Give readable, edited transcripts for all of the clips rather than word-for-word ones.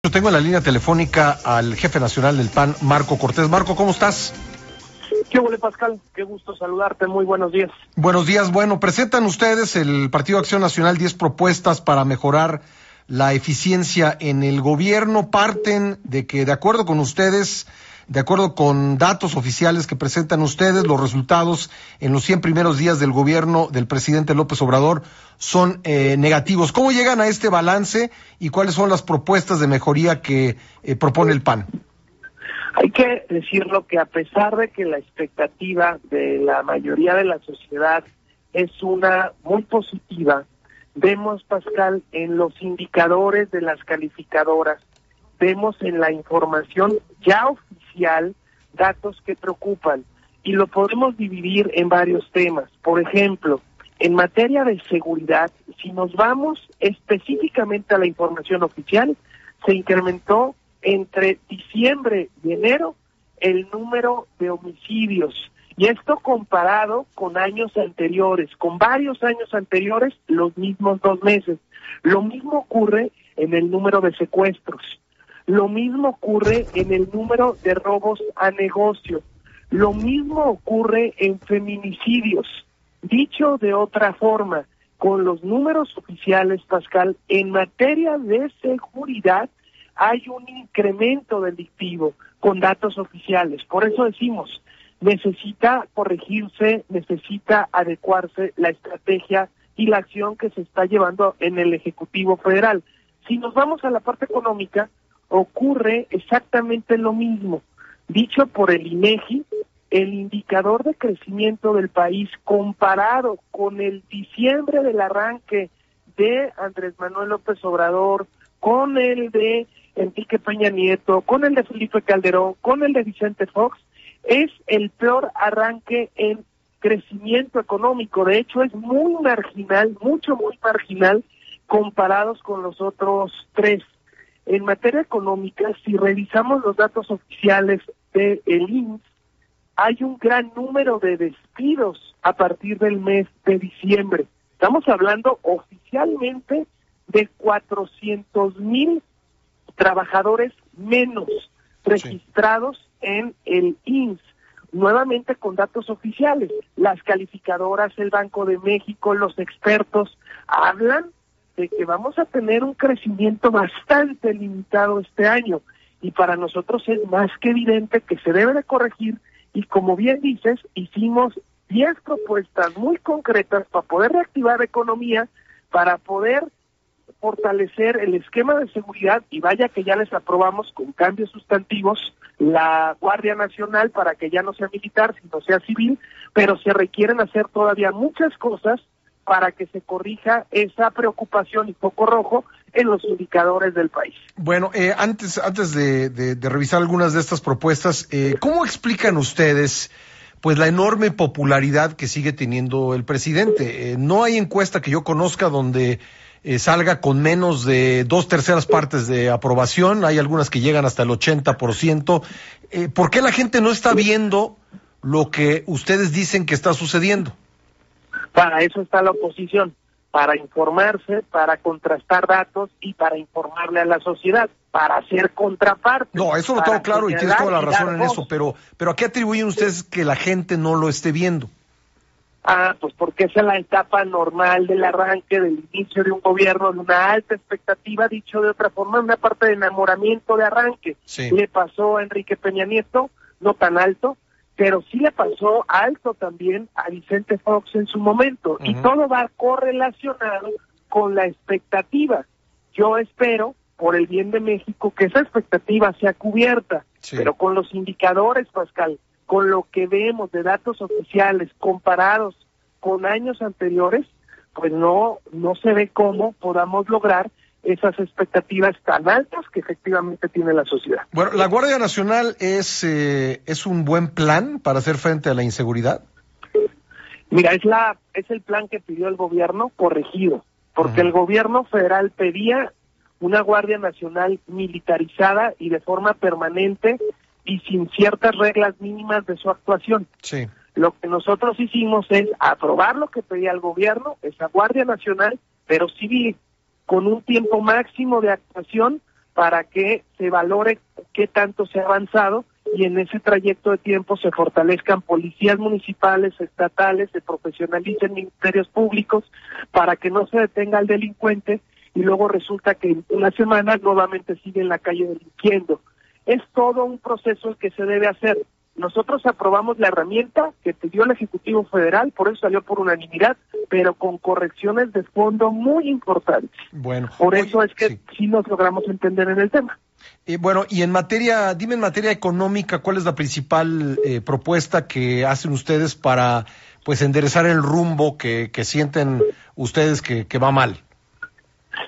Yo tengo en la línea telefónica al jefe nacional del PAN, Marco Cortés. Marco, ¿cómo estás? ¿Qué huele, Pascal? Qué gusto saludarte, muy buenos días. Buenos días, bueno, presentan ustedes, el Partido Acción Nacional, 10 propuestas para mejorar la eficiencia en el gobierno. Parten de que, de acuerdo con ustedes, de acuerdo con datos oficiales que presentan ustedes, los resultados en los 100 primeros días del gobierno del presidente López Obrador son negativos. ¿Cómo llegan a este balance y cuáles son las propuestas de mejoría que propone el PAN? Hay que decirlo que a pesar de que la expectativa de la mayoría de la sociedad es una muy positiva, vemos, Pascal, en los indicadores de las calificadoras, vemos en la información ya oficial datos que preocupan y lo podemos dividir en varios temas. Por ejemplo, en materia de seguridad, si nos vamos específicamente a la información oficial, se incrementó entre diciembre y enero el número de homicidios, y esto comparado con años anteriores, con varios años anteriores, los mismos 2 meses. Lo mismo ocurre en el número de secuestros, lo mismo ocurre en el número de robos a negocio, lo mismo ocurre en feminicidios. Dicho de otra forma, con los números oficiales, Pascal, en materia de seguridad, hay un incremento delictivo con datos oficiales. Por eso decimos, necesita corregirse, necesita adecuarse la estrategia y la acción que se está llevando en el Ejecutivo Federal. Si nos vamos a la parte económica, ocurre exactamente lo mismo. Dicho por el INEGI, el indicador de crecimiento del país comparado con el diciembre del arranque de Andrés Manuel López Obrador, con el de Enrique Peña Nieto, con el de Felipe Calderón, con el de Vicente Fox, es el peor arranque en crecimiento económico. De hecho, es muy marginal, muy marginal, comparados con los otros 3. En materia económica, si revisamos los datos oficiales del INSS, hay un gran número de despidos a partir del mes de diciembre. Estamos hablando oficialmente de 400,000 trabajadores menos registrados en el INSS, nuevamente con datos oficiales. Las calificadoras, el Banco de México, los expertos hablan de que vamos a tener un crecimiento bastante limitado este año, y para nosotros es más que evidente que se debe de corregir, y como bien dices, hicimos 10 propuestas muy concretas para poder reactivar la economía, para poder fortalecer el esquema de seguridad, y vaya que ya les aprobamos con cambios sustantivos la Guardia Nacional para que ya no sea militar, sino sea civil, pero se requieren hacer todavía muchas cosas para que se corrija esa preocupación y foco rojo en los indicadores del país. Bueno, antes de revisar algunas de estas propuestas, ¿cómo explican ustedes pues la enorme popularidad que sigue teniendo el presidente? No hay encuesta que yo conozca donde salga con menos de 2/3 partes de aprobación. Hay algunas que llegan hasta el 80%. ¿Por qué la gente no está viendo lo que ustedes dicen que está sucediendo? Para eso está la oposición, para informarse, para contrastar datos y para informarle a la sociedad, para hacer contraparte. No, eso lo tengo claro y tienes toda la razón en eso, pero ¿a qué atribuyen ustedes que la gente no lo esté viendo? Pues porque esa es la etapa normal del arranque, del inicio de un gobierno, de una alta expectativa, dicho de otra forma, una parte de enamoramiento de arranque. Sí. Le pasó a Enrique Peña Nieto, no tan alto, pero sí le pasó alto también a Vicente Fox en su momento, y todo va correlacionado con la expectativa. Yo espero, por el bien de México, que esa expectativa sea cubierta, pero con los indicadores, Pascal, con lo que vemos de datos oficiales comparados con años anteriores, pues no se ve cómo podamos lograr esas expectativas tan altas que efectivamente tiene la sociedad. Bueno, ¿la Guardia Nacional es un buen plan para hacer frente a la inseguridad? Mira, es el plan que pidió el gobierno corregido, porque el gobierno federal pedía una Guardia Nacional militarizada y de forma permanente y sin ciertas reglas mínimas de su actuación. Sí. Lo que nosotros hicimos es aprobar lo que pedía el gobierno, esa Guardia Nacional, pero civil, con un tiempo máximo de actuación para que se valore qué tanto se ha avanzado y en ese trayecto de tiempo se fortalezcan policías municipales, estatales, se profesionalicen ministerios públicos para que no se detenga al delincuente y luego resulta que en una semana nuevamente sigue en la calle delinquiendo. Es todo un proceso el que se debe hacer. Nosotros aprobamos la herramienta que pidió el Ejecutivo Federal, por eso salió por unanimidad, pero con correcciones de fondo muy importantes. Bueno, por eso es que sí nos logramos entender en el tema. Bueno, y en materia económica, ¿cuál es la principal propuesta que hacen ustedes para pues enderezar el rumbo que sienten ustedes que va mal?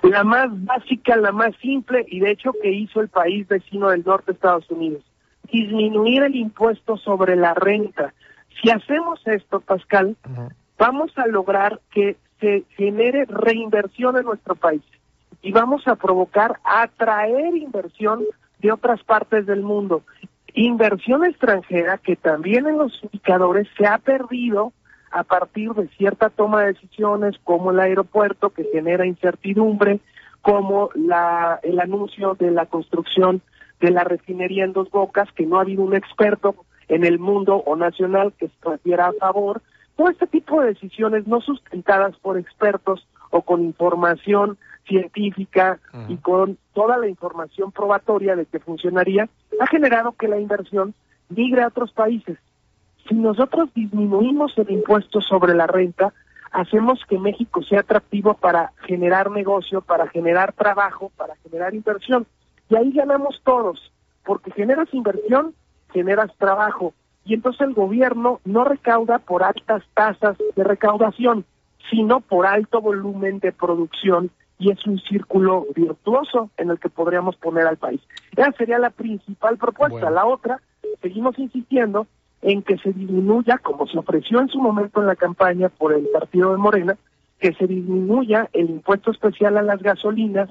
La más básica, la más simple, y de hecho que hizo el país vecino del norte de Estados Unidos, disminuir el impuesto sobre la renta. Si hacemos esto, Pascal, vamos a lograr que se genere reinversión en nuestro país y vamos a provocar atraer inversión de otras partes del mundo. Inversión extranjera que también en los indicadores se ha perdido a partir de cierta toma de decisiones como el aeropuerto que genera incertidumbre, como el anuncio de la construcción de la refinería en Dos Bocas, que no ha habido un experto en el mundo o nacional que estuviera a favor. Todo este tipo de decisiones no sustentadas por expertos o con información científica y con toda la información probatoria de que funcionaría, ha generado que la inversión migre a otros países. Si nosotros disminuimos el impuesto sobre la renta, hacemos que México sea atractivo para generar negocio, para generar trabajo, para generar inversión. Y ahí ganamos todos, porque generas inversión, generas trabajo. Y entonces el gobierno no recauda por altas tasas de recaudación, sino por alto volumen de producción. Y es un círculo virtuoso en el que podríamos poner al país. Esa sería la principal propuesta. Bueno. La otra, seguimos insistiendo en que se disminuya, como se ofreció en su momento en la campaña por el partido de Morena, que se disminuya el impuesto especial a las gasolinas,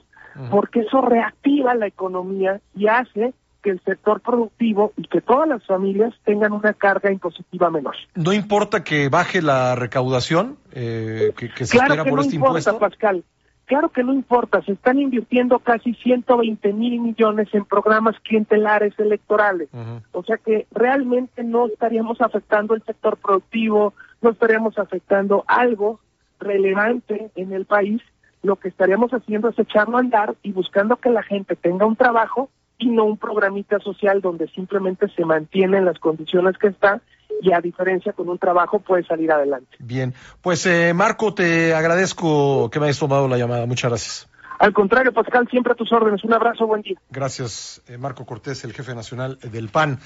porque eso reactiva la economía y hace que el sector productivo y que todas las familias tengan una carga impositiva menor. ¿No importa que baje la recaudación que se espera por este impuesto? Pascal. Claro que no importa, se están invirtiendo casi 120,000 millones en programas clientelares electorales. O sea que realmente no estaríamos afectando el sector productivo, no estaríamos afectando algo relevante en el país. Lo que estaríamos haciendo es echarlo a andar y buscando que la gente tenga un trabajo y no un programita social donde simplemente se mantienen las condiciones que está y a diferencia con un trabajo puede salir adelante. Bien, pues Marco, te agradezco que me hayas tomado la llamada, muchas gracias. Al contrario, Pascal, siempre a tus órdenes, un abrazo, buen día. Gracias, Marco Cortés, el jefe nacional del PAN.